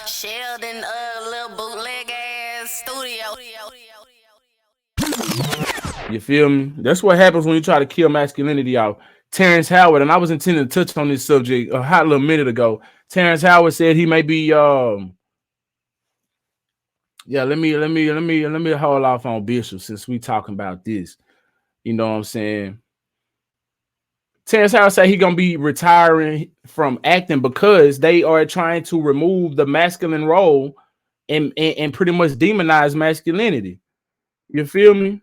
Sheldon, little bootleg ass studio. You feel me? That's what happens when you try to kill masculinity out. Terrance Howard, and I was intending to touch on this subject a hot little minute ago. Terrance Howard said he may be yeah, let me hold off on Bishop since we talking about this. You know what I'm saying? Terrance Howard said he gonna be retiring from acting because they are trying to remove the masculine role and pretty much demonize masculinity. You feel me?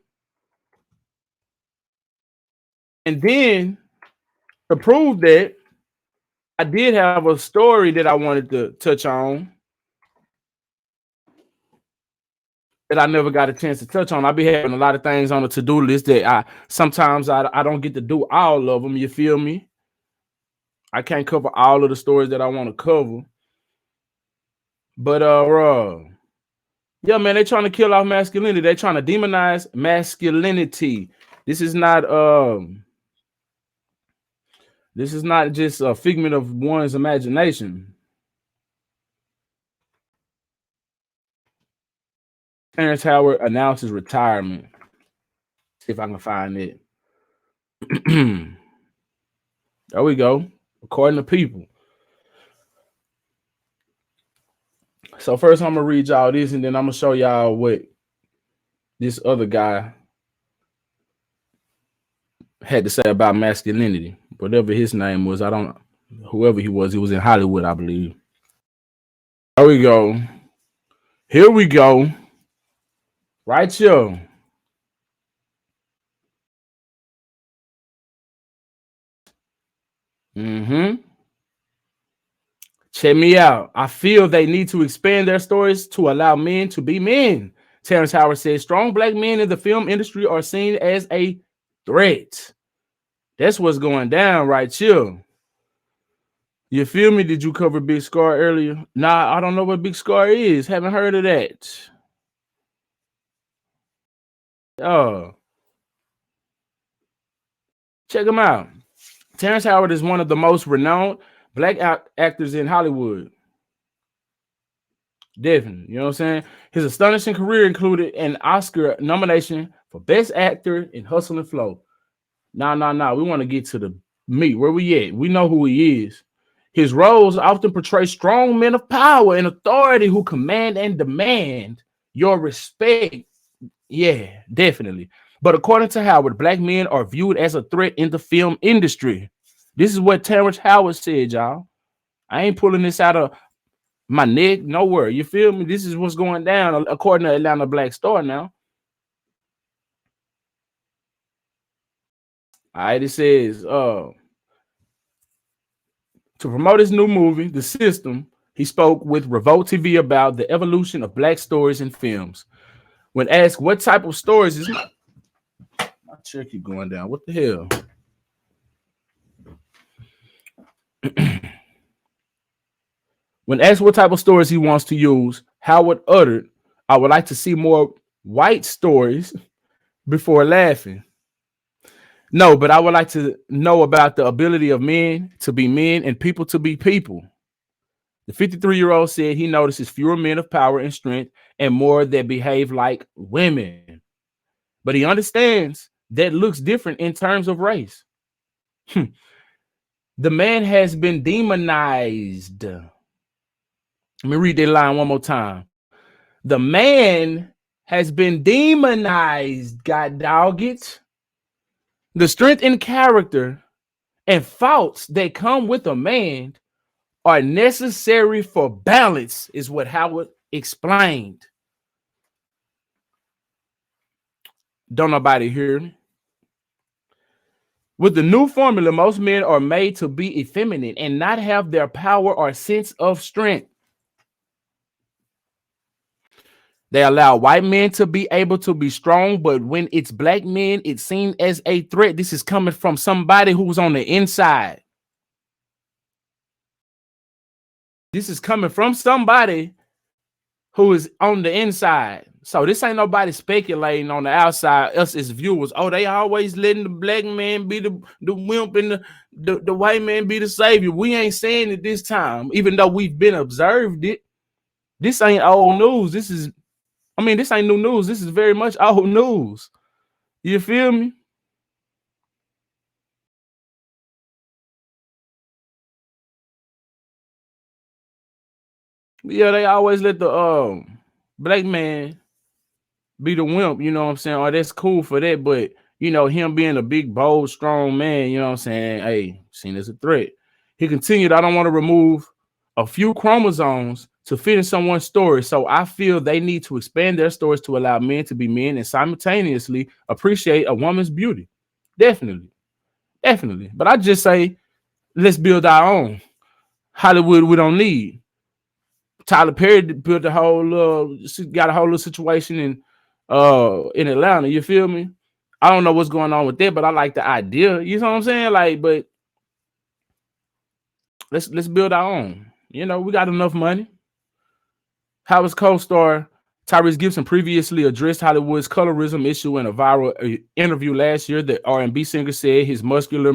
And then to prove that, I did have a story that I wanted to touch on that I never got a chance to touch on. I be having a lot of things on the to-do list that I don't get to do all of them. You feel me? I can't cover all of the stories that I want to cover. But yeah, man, they trying to kill off masculinity. They trying to demonize masculinity. This is not just a figment of one's imagination. Terrance Howard announces retirement. See if I can find it. There we go. According to people. So first I'm gonna read y'all this, and then I'm gonna show y'all what this other guy had to say about masculinity. Whatever his name was, whoever he was in Hollywood, I believe. There we go. Here we go. Right here. Check me out. I feel they need to expand their stories to allow men to be men. Terrance Howard says strong black men in the film industry are seen as a threat. That's what's going down right here. You feel me? Did you cover Big Scar earlier? Nah, I don't know what Big Scar is. Haven't heard of that. Oh. Check him out. Terrance Howard is one of the most renowned black actors in Hollywood. Definitely. You know what I'm saying? His astonishing career included an Oscar nomination for Best Actor in Hustle and Flow. Nah. We want to get to the meat. Where we at? We know who he is. His roles often portray strong men of power and authority who command and demand your respect. Yeah, definitely. But according to Howard, black men are viewed as a threat in the film industry. This is what Terrance Howard said, y'all. I ain't pulling this out of my neck, nowhere. You feel me? This is what's going down according to Atlanta Black Star now. All right, it says, to promote his new movie, The System, he spoke with Revolt TV about the evolution of black stories in films. When asked what type of stories is my chair keep going down. What the hell? When asked what type of stories he wants to use, Howard uttered, I would like to see more white stories before laughing. No, but I would like to know about the ability of men to be men and people to be people. The 53-year-old said he notices fewer men of power and strength and more that behave like women. But he understands that looks different in terms of race. The man has been demonized. Let me read that line one more time. The man has been demonized, god dog it. The strength and character and faults that come with a man are necessary for balance, is what Howard explained. Don't nobody hear me? With the new formula, most men are made to be effeminate and not have their power or sense of strength. They allow white men to be able to be strong, but when it's black men, it's seen as a threat. This is coming from somebody who's on the inside. This is coming from somebody who is on the inside. So this ain't nobody speculating on the outside. Us as viewers, oh, they always letting the black man be the wimp and the white man be the savior. We ain't saying it this time, even though we've been observed it. This ain't old news. This ain't new news. This is very much old news. You feel me? Yeah, they always let the black man be the wimp, you know what I'm saying? Oh, that's cool for that, but him being a big, bold, strong man, you know what I'm saying? Hey, seen as a threat. He continued, I don't want to remove a few chromosomes to fit in someone's story. So I feel they need to expand their stories to allow men to be men and simultaneously appreciate a woman's beauty. Definitely. Definitely. But I just say, let's build our own. Hollywood, we don't need. Tyler Perry built the whole got a whole little situation in Atlanta. You feel me? I don't know what's going on with that, but I like the idea. You know what I'm saying? Like, but let's build our own. We got enough money. Howard's co-star Tyrese Gibson previously addressed Hollywood's colorism issue in a viral interview last year. The R&B singer said his muscular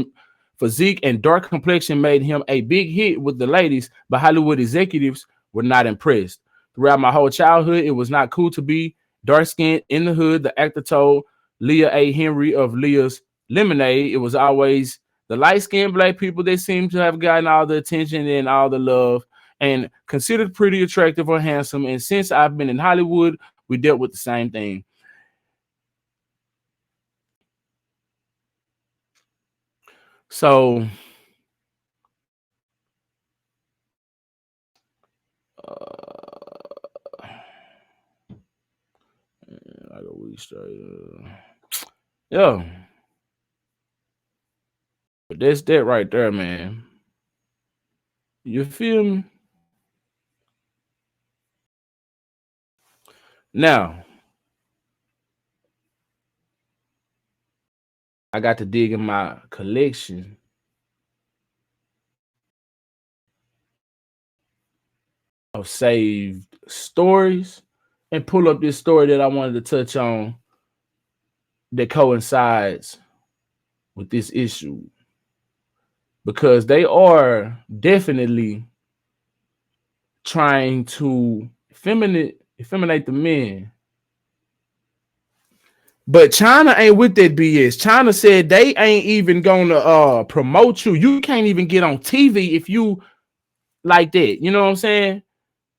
physique and dark complexion made him a big hit with the ladies, but Hollywood executives were not impressed. Throughout my whole childhood, it was not cool to be dark-skinned in the hood, the actor told Leah A. Henry of Leah's Lemonade. It was always the light-skinned black people that seemed to have gotten all the attention and all the love and considered pretty attractive or handsome. And since I've been in Hollywood, we dealt with the same thing. So like a week straight. Yeah. But that's that right there, man. You feel me? Now, I got to dig in my collection of saved stories and pull up this story that I wanted to touch on that coincides with this issue, because they are definitely trying to effeminate the men. But China ain't with that BS. China said they ain't even gonna promote you. You can't even get on TV if you like that. You know what I'm saying?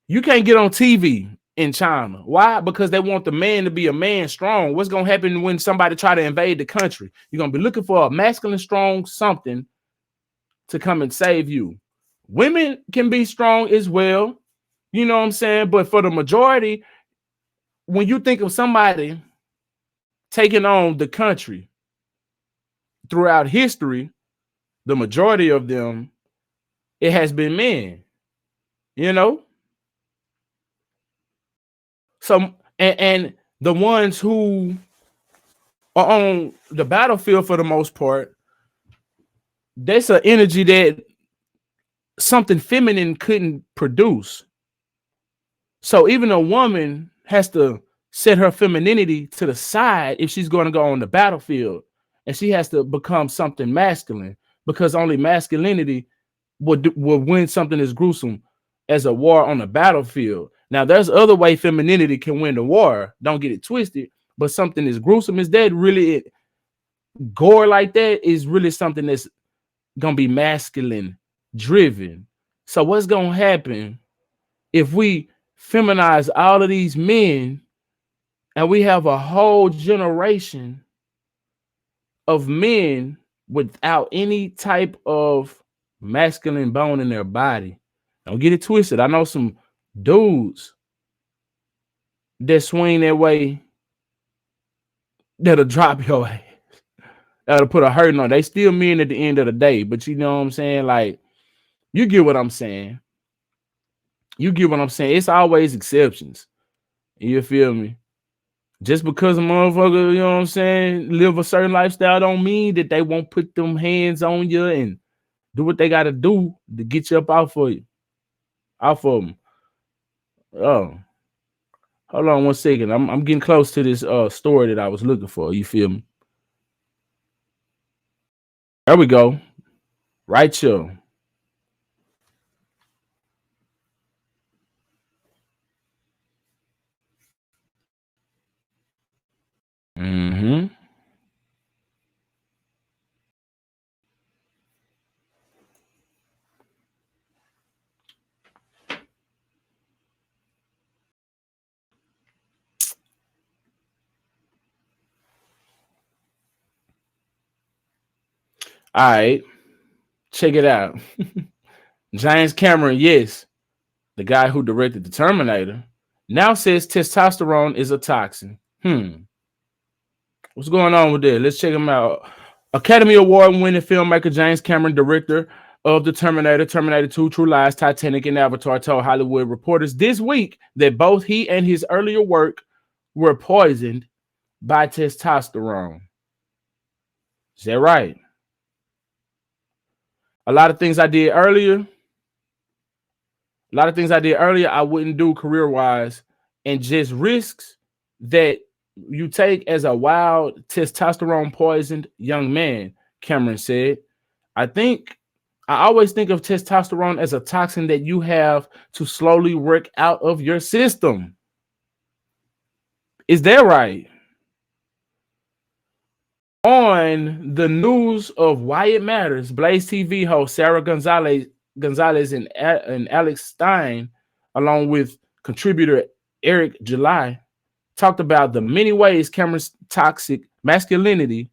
You can't get on TV in China. Why? Because they want the man to be a man strong. What's gonna happen when somebody try to invade the country? You're gonna be looking for a masculine strong something to come and save you. Women can be strong as well. You know what I'm saying? But for the majority, when you think of somebody taking on the country throughout history, the majority of them, it has been men, you know? So, and the ones who are on the battlefield for the most part, that's an energy that something feminine couldn't produce. So even a woman has to set her femininity to the side if she's going to go on the battlefield, and she has to become something masculine, because only masculinity will win something as gruesome as a war on the battlefield. Now, there's other way femininity can win the war. Don't get it twisted. But something as gruesome as that, really, gore like that, is really something that's gonna be masculine driven. So what's gonna happen if we feminize all of these men and we have a whole generation of men without any type of masculine bone in their body? Don't get it twisted. I know some dudes that swing that way that'll drop your ass. That'll put a hurting on. They still men at the end of the day, but you know what I'm saying? Like, you get what I'm saying. You get what I'm saying. It's always exceptions. You feel me? Just because a motherfucker, you know what I'm saying, live a certain lifestyle don't mean that they won't put them hands on you and do what they got to do to get you up out for you. Out for them. Oh, hold on one second. I'm getting close to this story that I was looking for. You feel me? There we go. Right, here. Mm-hmm. All right. Check it out. James Cameron, yes, the guy who directed The Terminator, now says testosterone is a toxin. What's going on with that? Let's check him out. Academy Award winning filmmaker James Cameron, director of The Terminator, Terminator 2, True Lies, Titanic, and Avatar, told Hollywood reporters this week that both he and his earlier work were poisoned by testosterone. Is that right? A lot of things I did earlier, I wouldn't do career-wise, and just risks that you take as a wild testosterone poisoned young man, Cameron said. I always think of testosterone as a toxin that you have to slowly work out of your system. Is that right? On the news of Why It Matters, Blaze TV host Sarah Gonzalez and Alex Stein, along with contributor Eric July, talked about the many ways Cameron's toxic masculinity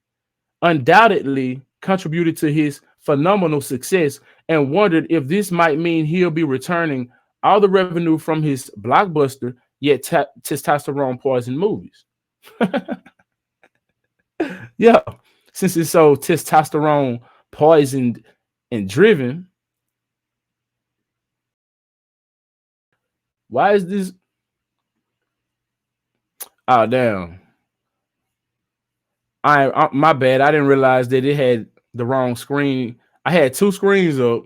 undoubtedly contributed to his phenomenal success, and wondered if this might mean he'll be returning all the revenue from his blockbuster yet testosterone poison movies. Yeah, since it's so testosterone poisoned and driven, why is this? Oh, damn. My bad. I didn't realize that it had the wrong screen. I had two screens up.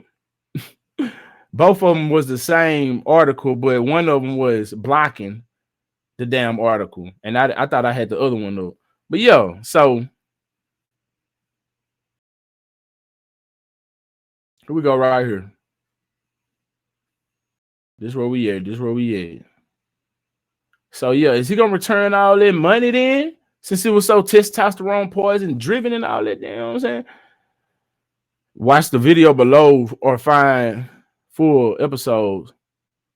Both of them was the same article, but one of them was blocking the damn article, and I thought I had the other one up. But yo, so here we go right here. This is where we at. So yeah, is he gonna return all that money then? Since it was so testosterone poison driven and all that, you know what I'm saying? Watch the video below or find full episodes.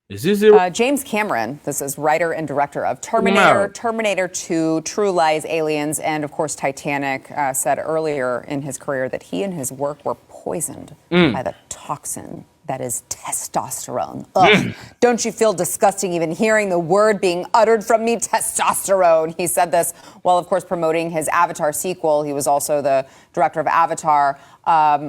Is this it? James Cameron, this is writer and director of Terminator, Terminator 2, True Lies, Aliens, and of course Titanic, said earlier in his career that he and his work were poisoned by the toxin that is testosterone. Ugh, don't you feel disgusting even hearing the word being uttered from me? Testosterone. He said this while, of course, promoting his Avatar sequel. He was also the director of Avatar,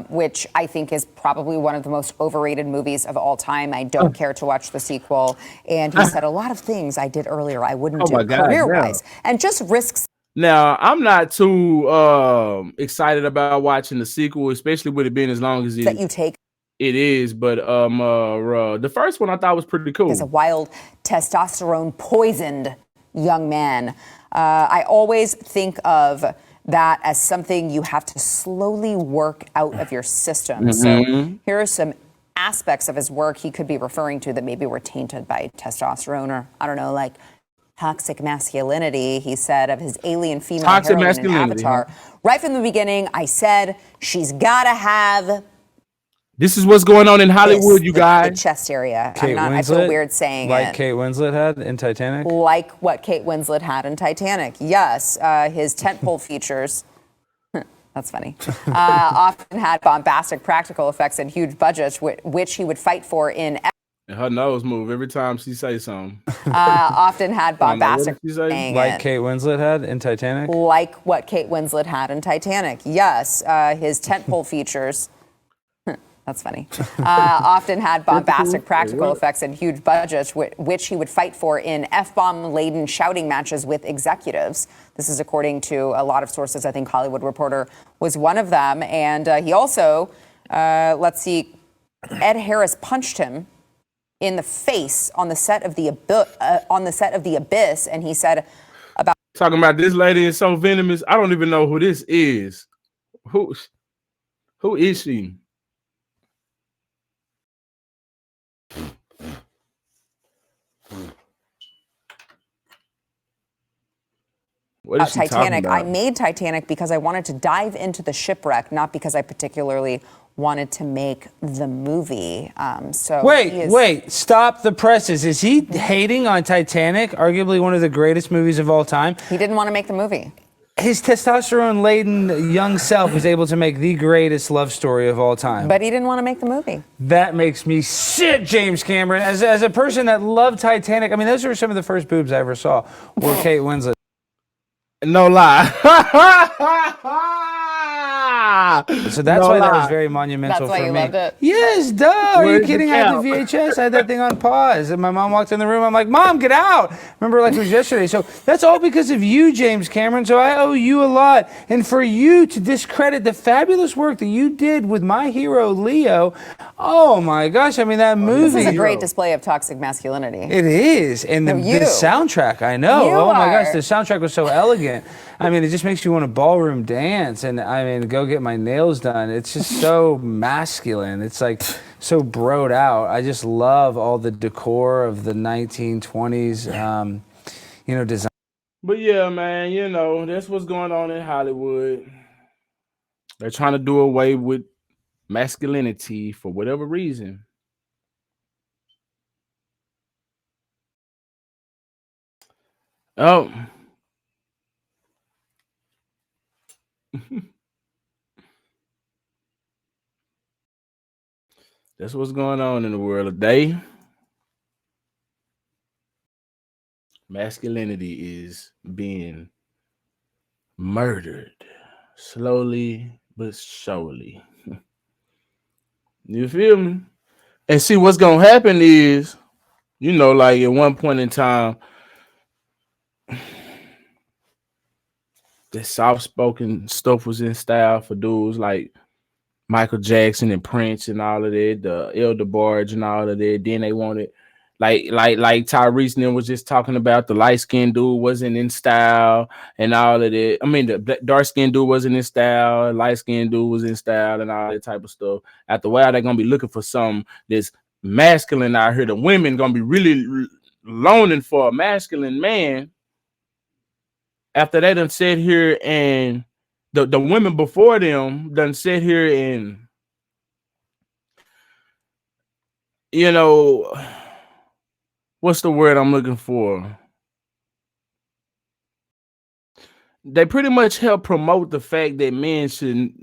which I think is probably one of the most overrated movies of all time. I don't care to watch the sequel. And he said a lot of things I did earlier I wouldn't do career-wise. And just risks. Now, I'm not too excited about watching the sequel, especially with it being as long as that you take. It is, but the first one I thought was pretty cool. As a wild testosterone poisoned young man. I always think of that as something you have to slowly work out of your system. So here are some aspects of his work he could be referring to that maybe were tainted by testosterone, or I don't know, like toxic masculinity. He said of his alien female heroine in Avatar. Right from the beginning, I said she's got to have. This is what's going on in Hollywood, you guys. The chest area. I feel weird saying like it. Like Kate Winslet had in Titanic? Like what Kate Winslet had in Titanic. Yes. His tentpole features. That's funny. Often had bombastic practical effects and huge budgets, which he would fight for in. And her nose move every time she says something. Often had bombastic. Like Kate Winslet had in Titanic? Like what Kate Winslet had in Titanic. Yes. His tentpole features. That's funny. Often had bombastic practical effects and huge budgets, which he would fight for in F-bomb-laden shouting matches with executives. This is according to a lot of sources. I think Hollywood Reporter was one of them. And he also, Ed Harris punched him in the face on the set of the Abyss, and he said about talking about this lady is so venomous. I don't even know who this is. Who is she? What is she Titanic. talking about? I made Titanic because I wanted to dive into the shipwreck, not because I particularly wanted to make the movie. Wait, stop the presses. Is he hating on Titanic, arguably one of the greatest movies of all time? He didn't want to make the movie. His testosterone-laden young self was able to make the greatest love story of all time. But he didn't want to make the movie. That makes me sick, James Cameron. As a person that loved Titanic, I mean, those were some of the first boobs I ever saw, were Kate Winslet. No lie. So that's why that was very monumental That's why for you me. loved it? Yes, duh. Are you Where's the kidding? I had the count? VHS. I had that thing on pause. And my mom walked in the room. I'm like, Mom, get out. Remember, like it was yesterday. So that's all because of you, James Cameron. So I owe you a lot. And for you to discredit the fabulous work that you did with my hero, Leo, oh my gosh. I mean, that movie. This is a great display of toxic masculinity. It is. And the soundtrack, I know. You oh my are. gosh, the soundtrack was so elegant. I mean, it just makes you want to ballroom dance and, I mean, go get my nails done. It's just so masculine. It's like so broed out. I just love all the decor of the 1920s, design. But yeah, man, that's what's going on in Hollywood. They're trying to do away with masculinity for whatever reason. Oh. That's what's going on in the world today. Masculinity is being murdered slowly but surely. You feel me? And see, what's gonna happen is, like at one point in time, the soft-spoken stuff was in style for dudes like Michael Jackson and Prince and all of that, the Elder Barge and all of that. Then they wanted, like Tyrese and them was just talking about, the light-skinned dude wasn't in style and all of that. I mean, the dark-skinned dude wasn't in style, light-skinned dude was in style and all that type of stuff. After a while, they're gonna be looking for something that's masculine out here. The women gonna be really longing for a masculine man. After they done sit here and the women before them done sit here and what's the word I'm looking for? They pretty much help promote the fact that men should,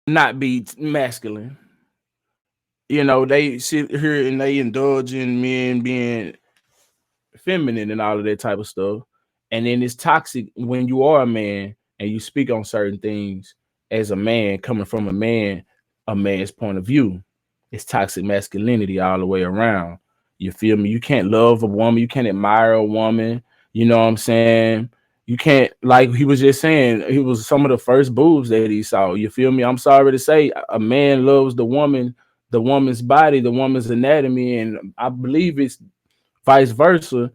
not be masculine. They sit here and they indulge in men being feminine and all of that type of stuff. And then it's toxic when you are a man and you speak on certain things as a man, coming from a man's point of view. It's toxic masculinity all the way around. You feel me? You can't love a woman. You can't admire a woman. You know what I'm saying? You can't, like he was just saying, he was some of the first boobs that he saw. You feel me? I'm sorry to say, a man loves the woman's body, the woman's anatomy, and I believe it's vice versa,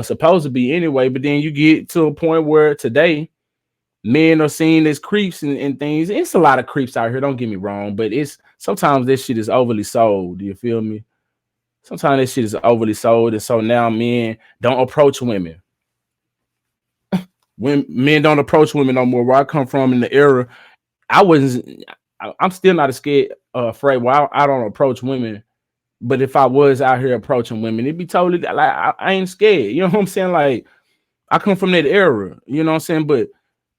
supposed to be anyway. But then you get to a point where today men are seen as creeps and things. It's a lot of creeps out here, don't get me wrong, but it's sometimes this shit is overly sold. You feel me? Sometimes this shit is overly sold, and so now men don't approach women. When men don't approach women no more. Where I come from in the era, I'm still not afraid. Well, I don't approach women. But if I was out here approaching women, it'd be totally like I ain't scared. You know what I'm saying? Like, I come from that era. You know what I'm saying? But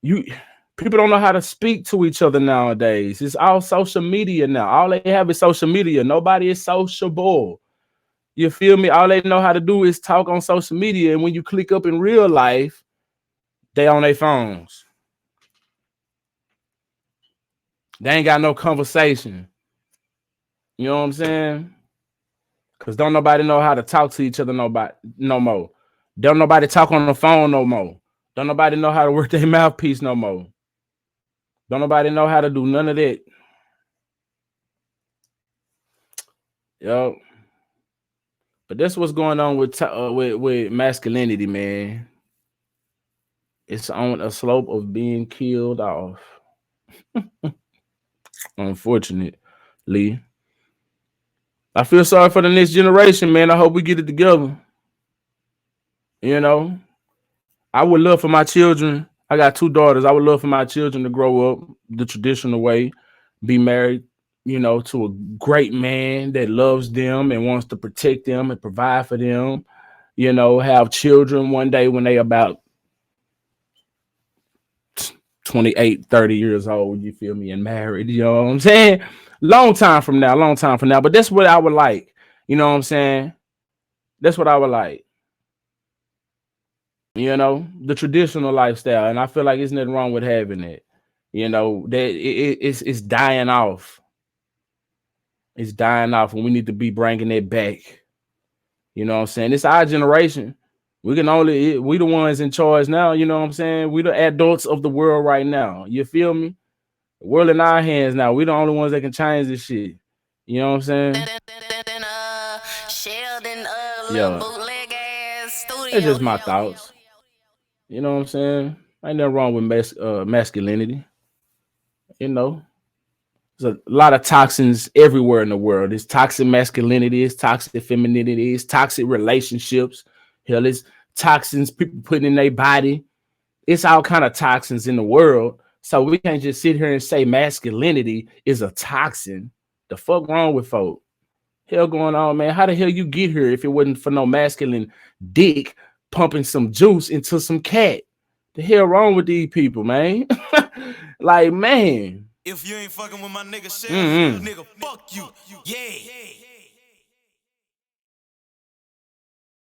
people don't know how to speak to each other nowadays. It's all social media now. All they have is social media. Nobody is sociable. You feel me? All they know how to do is talk on social media. And when you click up in real life, they on their phones. They ain't got no conversation. You know what I'm saying? Because don't nobody know how to talk to each other no more. Don't nobody talk on the phone no more. Don't nobody know how to work their mouthpiece no more. Don't nobody know how to do none of that. Yo. But that's what's going on with masculinity, man. It's on a slope of being killed off. Unfortunately. I feel sorry for the next generation, man. I hope we get it together. You know, I would love for my children. I got 2 daughters. I would love for my children to grow up the traditional way, be married, you know, to a great man that loves them and wants to protect them and provide for them. You know, have children one day when they about 28, 30 years old, you feel me, and married, you know what I'm saying? Long time from now. But that's what I would like. You know what I'm saying? That's what I would like. You know, the traditional lifestyle. And I feel like there's nothing wrong with having it. You know, that it's dying off. It's dying off, and we need to be bringing it back. You know what I'm saying? It's our generation. We the ones in charge now. You know what I'm saying? We the adults of the world right now. You feel me? The world in our hands now. We the only ones that can change this shit. You know what I'm saying? Sheldon, Yeah. little bootleg ass studio. It's just my thoughts. You know what I'm saying? Ain't nothing wrong with masculinity. You know, there's a lot of toxins everywhere in the world. It's toxic masculinity, it's toxic femininity, it's toxic relationships. Hell, it's toxins people putting in their body. It's all kind of toxins in the world. So we can't just sit here and say masculinity is a toxin. The fuck wrong with folk? Hell going on, man. How the hell you get here if it wasn't for no masculine dick pumping some juice into some cat? The hell wrong with these people, man? Like, man. If you ain't fucking with my nigga Sheldon, nigga, fuck you. Yeah.